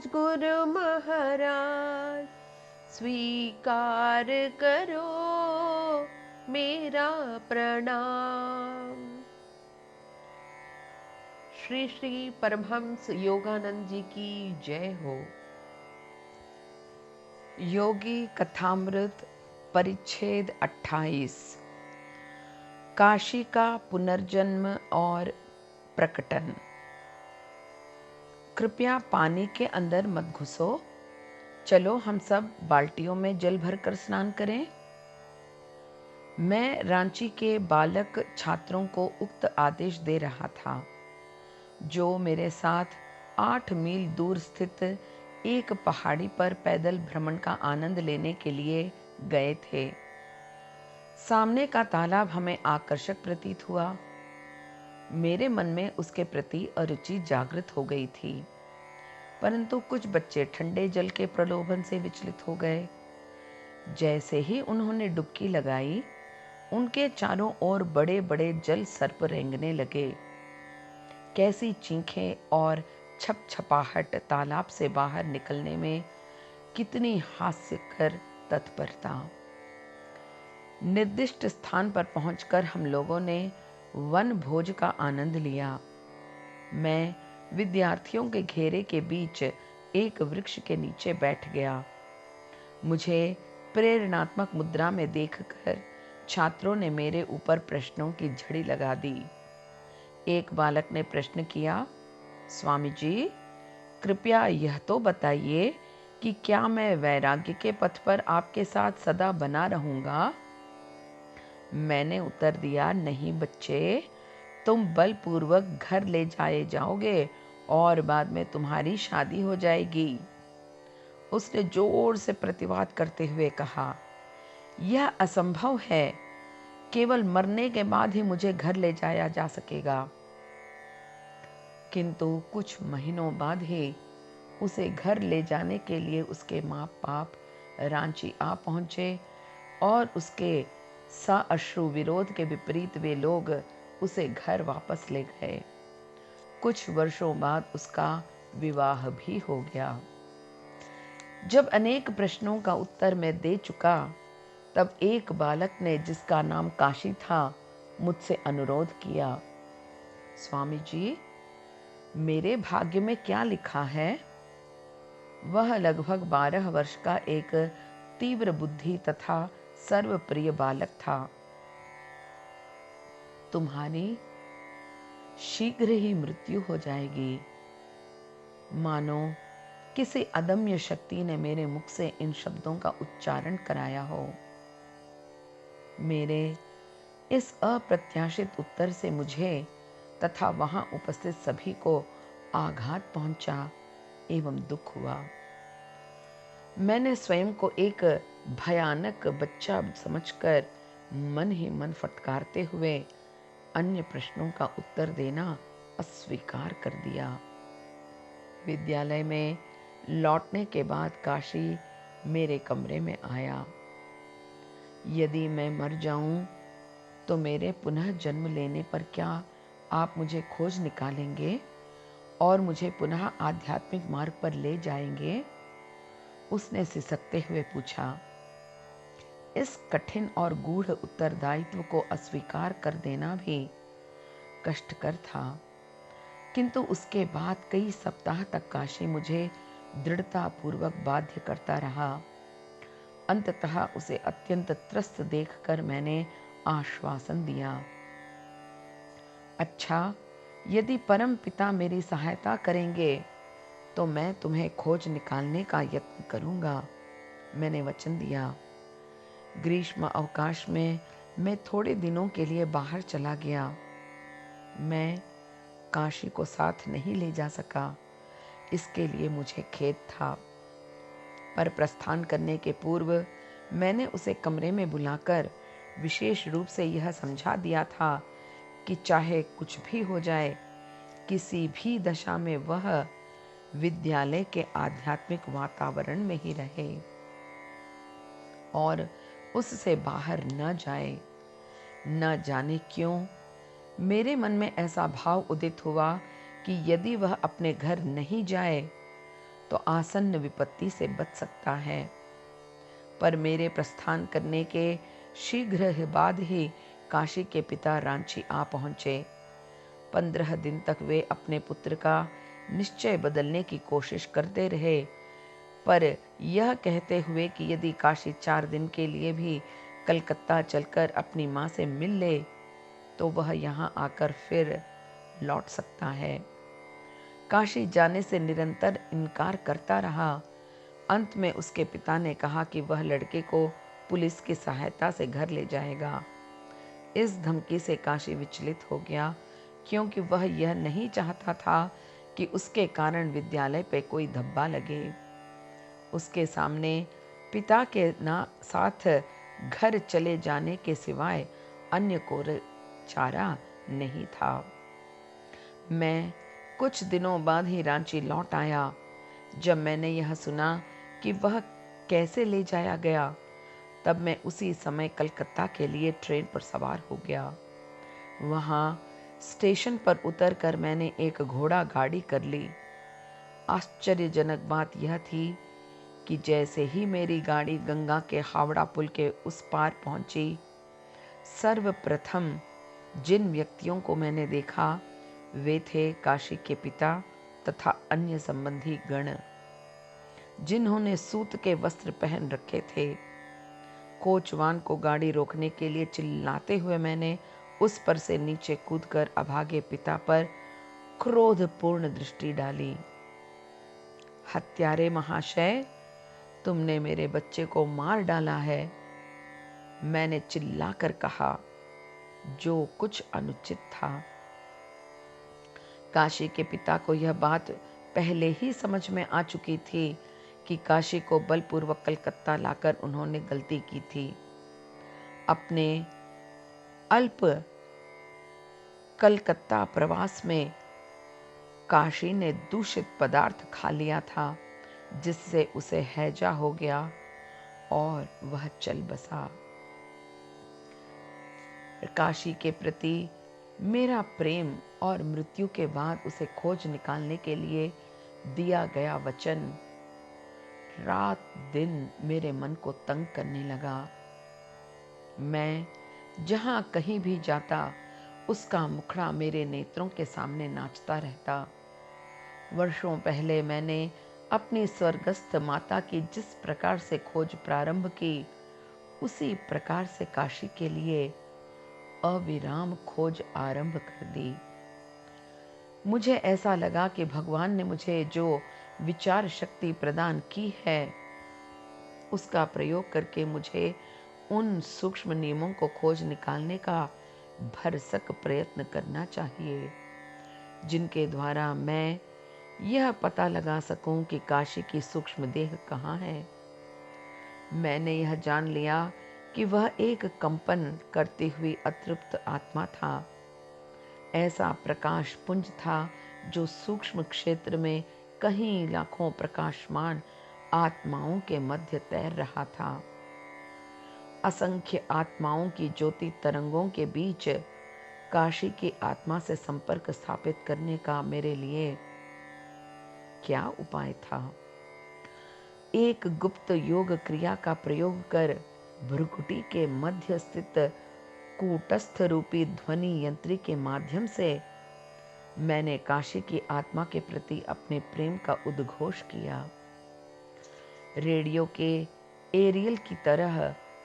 गुरु महाराज, स्वीकार करो मेरा प्रणाम। श्री श्री परमहंस योगानंद जी की जय हो। योगी कथामृत परिच्छेद 28, काशी का पुनर्जन्म और प्रकटन। कृपया पानी के अंदर मत घुसो, चलो हम सब बाल्टियों में जल भरकर स्नान करें। मैं रांची के बालक छात्रों को उक्त आदेश दे रहा था, जो मेरे साथ 8 मील दूर स्थित एक पहाड़ी पर पैदल भ्रमण का आनंद लेने के लिए गए थे। सामने का तालाब हमें आकर्षक प्रतीत हुआ। मेरे मन में उसके प्रति अरुचि जागृत हो गई थी, परंतु कुछ बच्चे ठंडे जल के प्रलोभन से विचलित हो गए। जैसे ही उन्होंने डुबकी लगाई, उनके चारों ओर बड़े बड़े जल सर्प रेंगने लगे। कैसी चीखें और छपछपाहट, तालाब से बाहर निकलने में कितनी हास्यकर तत्परता। निर्दिष्ट स्थान पर पहुंचकर हम लोगों ने वन भोज का आनंद लिया। मैं विद्यार्थियों के घेरे के बीच एक वृक्ष के नीचे बैठ गया। मुझे प्रेरणात्मक मुद्रा में देखकर छात्रों ने मेरे ऊपर प्रश्नों की झड़ी लगा दी। एक बालक ने प्रश्न किया, स्वामी जी, कृपया यह तो बताइए कि क्या मैं वैराग्य के पथ पर आपके साथ सदा बना रहूंगा? मैंने उत्तर दिया, नहीं बच्चे, तुम बलपूर्वक घर ले जाए जाओगे और बाद में तुम्हारी शादी हो जाएगी। उसने जोर से प्रतिवाद करते हुए कहा, यह असंभव है, केवल मरने के बाद ही मुझे घर ले जाया जा सकेगा। किंतु कुछ महीनों बाद ही उसे घर ले जाने के लिए उसके माँ बाप रांची आ पहुंचे और उसके साअश्रु विरोध के विपरीत वे लोग उसे घर वापस ले गए। कुछ वर्षों बाद उसका विवाह भी हो गया। जब अनेक प्रश्नों का उत्तर मैं दे चुका, तब एक बालक ने, जिसका नाम काशी था, मुझसे अनुरोध किया, स्वामी जी, मेरे भाग्य में क्या लिखा है? वह लगभग 12 वर्ष का एक तीव्र बुद्धि तथा सर्वप्रिय बालक था। तुम्हारी शीघ्र ही मृत्यु हो जाएगी। मानो किसी अदम्य शक्ति ने मेरे मुख से इन शब्दों का उच्चारण कराया हो। मेरे इस अप्रत्याशित उत्तर से मुझे तथा वहां उपस्थित सभी को आघात पहुंचा एवं दुख हुआ। मैंने स्वयं को एक भयानक बच्चा समझकर मन ही मन फटकारते हुए अन्य प्रश्नों का उत्तर देना अस्वीकार कर दिया। विद्यालय में लौटने के बाद काशी मेरे कमरे में आया। यदि मैं मर जाऊं तो मेरे पुनः जन्म लेने पर क्या आप मुझे खोज निकालेंगे और मुझे पुनः आध्यात्मिक मार्ग पर ले जाएंगे? उसने सिसकते हुए पूछा। इस कठिन और गूढ़ उत्तरदायित्व को अस्वीकार कर देना भी कष्टकर था, किंतु उसके बाद कई सप्ताह तक काशी मुझे दृढ़ता पूर्वक बाध्य करता रहा। अंततः उसे अत्यंत त्रस्त देखकर मैंने आश्वासन दिया, अच्छा, यदि परम पिता मेरी सहायता करेंगे तो मैं तुम्हें खोज निकालने का यत्न करूंगा। मैंने वचन दिया। ग्रीष्म अवकाश में मैं थोड़े दिनों के लिए बाहर चला गया। मैं काशी को साथ नहीं ले जा सका, इसके लिए मुझे खेद था। पर प्रस्थान करने के पूर्व मैंने उसे कमरे में बुलाकर विशेष रूप से यह समझा दिया था कि चाहे कुछ भी हो जाए, किसी भी दशा में वह विद्यालय के आध्यात्मिक वातावरण में ही रहे और उससे बाहर न जाए। न जाने क्यों मेरे मन में ऐसा भाव उदित हुआ कि यदि वह अपने घर नहीं जाए तो आसन्न विपत्ति से बच सकता है। पर मेरे प्रस्थान करने के शीघ्र ही बाद ही काशी के पिता रांची आ पहुंचे। 15 दिन तक वे अपने पुत्र का निश्चय बदलने की कोशिश करते रहे, पर यह कहते हुए कि यदि काशी 4 दिन के लिए भी कलकत्ता चलकर अपनी माँ से मिल ले तो वह यहाँ आकर फिर लौट सकता है। काशी जाने से निरंतर इनकार करता रहा। अंत में उसके पिता ने कहा कि वह लड़के को पुलिस की सहायता से घर ले जाएगा। इस धमकी से काशी विचलित हो गया, क्योंकि वह यह नहीं चाहता था कि उसके कारण विद्यालय पे कोई धब्बा लगे। उसके सामने पिता के साथ घर चले जाने के सिवाय अन्य कोई चारा नहीं था। मैं कुछ दिनों बाद ही रांची लौट आया। जब मैंने यह सुना कि वह कैसे ले जाया गया, तब मैं उसी समय कलकत्ता के लिए ट्रेन पर सवार हो गया। वहाँ स्टेशन पर उतरकर मैंने एक घोड़ा गाड़ी कर ली। आश्चर्यजनक बात यह थी कि जैसे ही मेरी गाड़ी गंगा के हावड़ा पुल के उस पार पहुंची, सर्वप्रथम जिन व्यक्तियों को मैंने देखा वे थे काशी के पिता तथा अन्य संबंधी गण, जिन्होंने सूत के वस्त्र पहन रखे थे। कोचवान को गाड़ी रोकने के लिए चिल्लाते हुए मैंने उस पर से नीचे कूदकर अभागे पिता पर क्रोधपूर्ण दृष्टि डाली। हत्यारे महाशय, तुमने मेरे बच्चे को मार डाला है, मैंने चिल्लाकर कहा, जो कुछ अनुचित था। काशी के पिता को यह बात पहले ही समझ में आ चुकी थी कि काशी को बलपूर्वक कलकत्ता लाकर उन्होंने गलती की थी। अपने अल्प कलकत्ता प्रवास में काशी ने दूषित पदार्थ खा लिया था, जिससे उसे हैजा हो गया और वह चल बसा। काशी के प्रति मेरा प्रेम और मृत्यु के बाद उसे खोज निकालने के लिए दिया गया वचन रात दिन मेरे मन को तंग करने लगा। मैं जहां कहीं भी जाता, उसका मुखड़ा मेरे नेत्रों के सामने नाचता रहता। वर्षों पहले मैंने अपनी स्वर्गस्थ माता की जिस प्रकार से खोज प्रारंभ की, उसी प्रकार से काशी के लिए अविराम खोज आरंभ कर दी। मुझे ऐसा लगा कि भगवान ने मुझे जो विचार शक्ति प्रदान की है, उसका प्रयोग करके मुझे उन सूक्ष्म नियमों को खोज निकालने का भरसक प्रयत्न करना चाहिए, जिनके द्वारा मैं यह पता लगा सकूं कि काशी की सूक्ष्म देह कहाँ है। मैंने यह जान लिया कि वह एक कंपन करती हुई अतृप्त आत्मा था। ऐसा प्रकाश पुंज था जो सूक्ष्म क्षेत्र में कहीं लाखों प्रकाशमान आत्माओं के मध्य तैर रहा था। असंख्य आत्माओं की ज्योति तरंगों के बीच काशी की आत्मा से संपर्क स्थापित करने का मेरे लिए क्या उपाय था। एक गुप्त योग क्रिया का प्रयोग कर भ्रुकुटी के मध्य स्थित कूटस्थ रूपी ध्वनि यंत्री के माध्यम से मैंने काशी की आत्मा के प्रति अपने प्रेम का उद्घोष किया। रेडियो के एरियल की तरह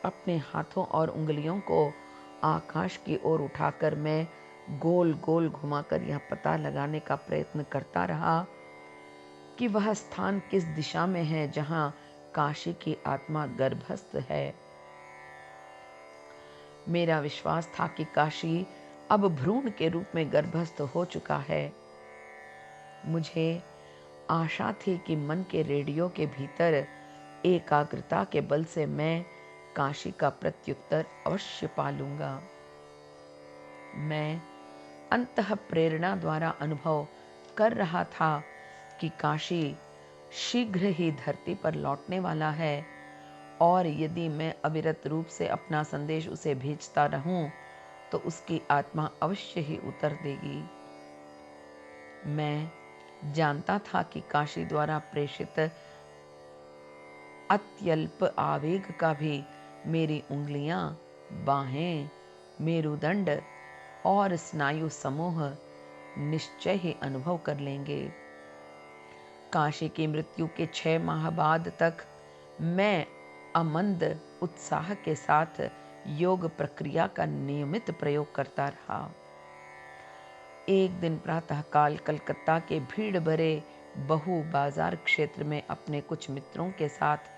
अपने हाथों और उंगलियों को आकाश की ओर उठाकर मैं गोल गोल घुमाकर यह पता लगाने का प्रयत्न करता रहा कि वह स्थान किस दिशा में है जहां काशी की आत्मा गर्भस्थ है। मेरा विश्वास था कि काशी अब भ्रूण के रूप में गर्भस्थ हो चुका है। मुझे आशा थी कि मन के रेडियो के भीतर एकाग्रता के बल से मैं काशी का प्रत्युत्तर अवश्य पालूंगा। मैं अंतः प्रेरणा द्वारा अनुभव कर रहा था कि काशी शीघ्र ही धरती पर लौटने वाला है, और यदि मैं अविरत रूप से अपना संदेश उसे भेजता रहूं तो उसकी आत्मा अवश्य ही उतर देगी। मैं जानता था कि काशी द्वारा प्रेषित अत्यल्प आवेग का भी मेरी उंगलियां, बाहें, मेरुदंड और स्नायु समूह निश्चय ही अनुभव कर लेंगे। काशी की मृत्यु के 6 माह बाद तक मैं अमंद उत्साह के साथ योग प्रक्रिया का नियमित प्रयोग करता रहा। एक दिन प्रातःकाल कलकत्ता के भीड़ भरे बहु बाजार क्षेत्र में अपने कुछ मित्रों के साथ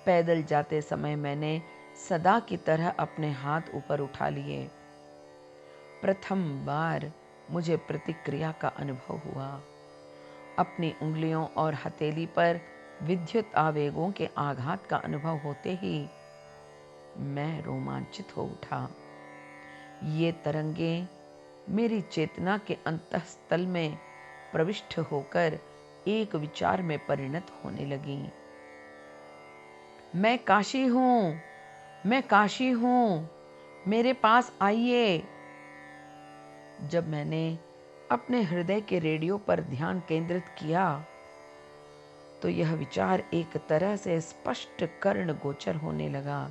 पैदल जाते समय मैंने सदा की तरह अपने हाथ ऊपर उठा लिए। प्रथम बार मुझे प्रतिक्रिया का अनुभव हुआ। अपनी उंगलियों और हथेली पर विद्युत आवेगों के आघात का अनुभव होते ही मैं रोमांचित हो उठा। ये तरंगें मेरी चेतना के अंतःस्थल में प्रविष्ट होकर एक विचार में परिणत होने लगीं। मैं काशी हूं, मैं काशी हूं, मेरे पास आइए। जब मैंने अपने हृदय के रेडियो पर ध्यान केंद्रित किया तो यह विचार एक तरह से स्पष्ट कर्ण गोचर होने लगा।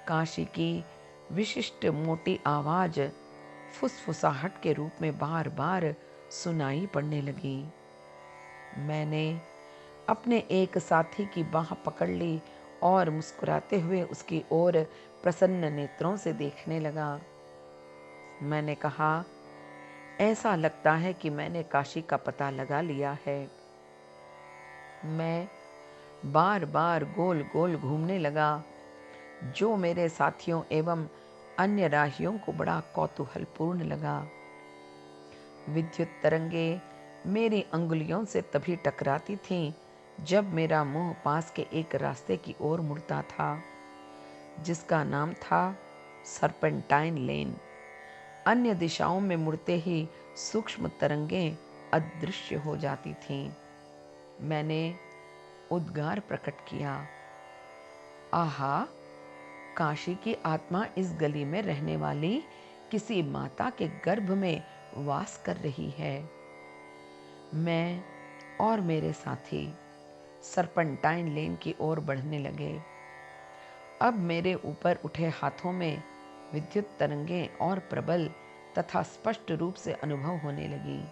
काशी की विशिष्ट मोटी आवाज फुसफुसाहट के रूप में बार बार सुनाई पड़ने लगी। मैंने अपने एक साथी की बाह पकड़ ली और मुस्कुराते हुए उसकी ओर प्रसन्न नेत्रों से देखने लगा। मैंने कहा, ऐसा लगता है कि मैंने काशी का पता लगा लिया है। मैं बार बार गोल गोल घूमने लगा, जो मेरे साथियों एवं अन्य राहियों को बड़ा कौतूहलपूर्ण लगा। विद्युत तरंगे मेरी अंगुलियों से तभी टकराती थीं जब मेरा मुंह पास के एक रास्ते की ओर मुड़ता था, जिसका नाम था सर्पेंटाइन लेन। अन्य दिशाओं में मुड़ते ही सूक्ष्म तरंगें अदृश्य हो जाती थीं। मैंने उद्गार प्रकट किया, आहा, काशी की आत्मा इस गली में रहने वाली किसी माता के गर्भ में वास कर रही है। मैं और मेरे साथी सर्पेंटाइन लेन की ओर बढ़ने लगे। अब मेरे ऊपर उठे हाथों में विद्युत तरंगें और प्रबल तथा स्पष्ट रूप से अनुभव होने लगी,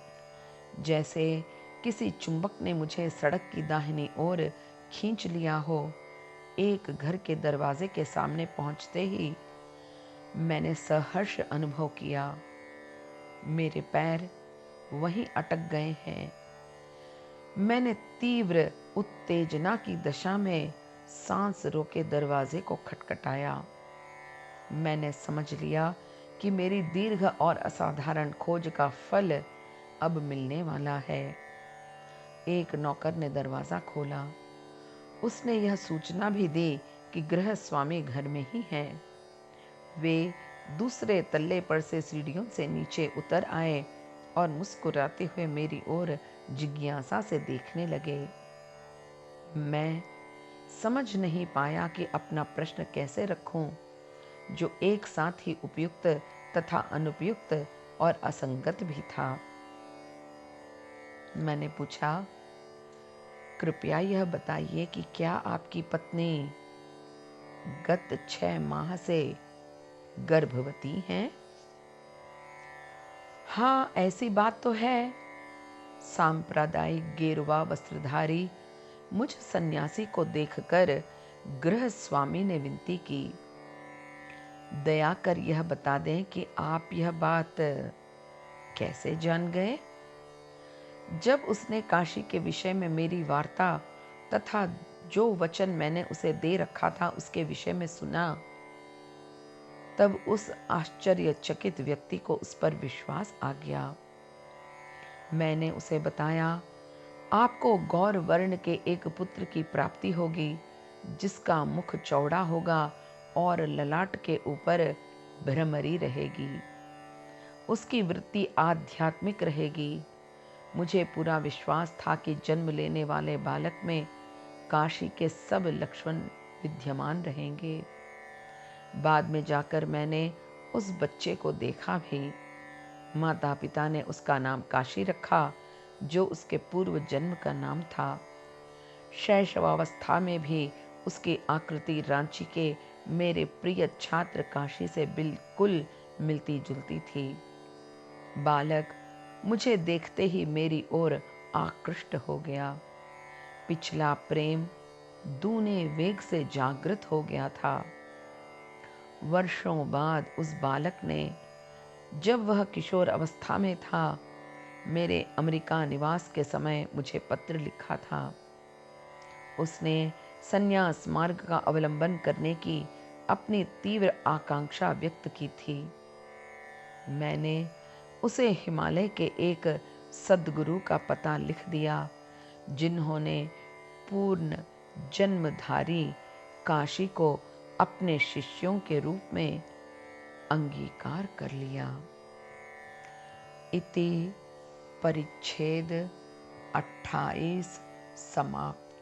जैसे किसी चुंबक ने मुझे सड़क की दाहिनी ओर खींच लिया हो। एक घर के दरवाजे के सामने पहुंचते ही मैंने सहर्ष अनुभव किया, मेरे पैर वहीं अटक गए हैं। मैंने तीव्र उत्तेजना की दशा में सांस रोके दरवाजे को खटखटाया। मैंने समझ लिया कि मेरी दीर्घ और असाधारण खोज का फल अब मिलने वाला है। एक नौकर ने दरवाजा खोला। उसने यह सूचना भी दी कि गृह स्वामी घर में ही हैं। वे दूसरे तल्ले पर से सीढ़ियों से नीचे उतर आए और मुस्कुराते हुए मेरी ओर जिज्ञासा से देखने लगे। मैं समझ नहीं पाया कि अपना प्रश्न कैसे रखूं, जो एक साथ ही उपयुक्त तथा अनुपयुक्त और असंगत भी था। मैंने पूछा, कृपया यह बताइए कि क्या आपकी पत्नी गत 6 माह से गर्भवती हैं? हाँ, ऐसी बात तो है। सांप्रदायिक गेरुआ वस्त्रधारी मुझ सन्यासी को देखकर गृह स्वामी ने विनती की, दया कर यह बता दें कि आप यह बात कैसे जान गए? जब उसने काशी के विषय में मेरी वार्ता तथा जो वचन मैंने उसे दे रखा था उसके विषय में सुना, तब उस आश्चर्यचकित व्यक्ति को उस पर विश्वास आ गया। मैंने उसे बताया, आपको गौर वर्ण के एक पुत्र की प्राप्ति होगी, जिसका मुख चौड़ा होगा और ललाट के ऊपर भ्रमरी रहेगी। उसकी वृत्ति आध्यात्मिक रहेगी। मुझे पूरा विश्वास था कि जन्म लेने वाले बालक में काशी के सब लक्षण विद्यमान रहेंगे। बाद में जाकर मैंने उस बच्चे को देखा भी। माता पिता ने उसका नाम काशी रखा, जो उसके पूर्व जन्म का नाम था। शैशवावस्था में भी उसकी आकृति रांची के मेरे प्रिय छात्र काशी से बिल्कुल मिलती जुलती थी। बालक मुझे देखते ही मेरी ओर आकृष्ट हो गया। पिछला प्रेम दूने वेग से जागृत हो गया था। वर्षों बाद उस बालक ने, जब वह किशोर अवस्था में था, मेरे अमेरिका निवास के समय मुझे पत्र लिखा था। उसने संन्यास मार्ग का अवलंबन करने की अपनी तीव्र आकांक्षा व्यक्त की थी। मैंने उसे हिमालय के एक सद्गुरु का पता लिख दिया, जिन्होंने पूर्ण जन्मधारी काशी को अपने शिष्यों के रूप में अंगीकार कर लिया। इति परिच्छेद 28 समाप्त।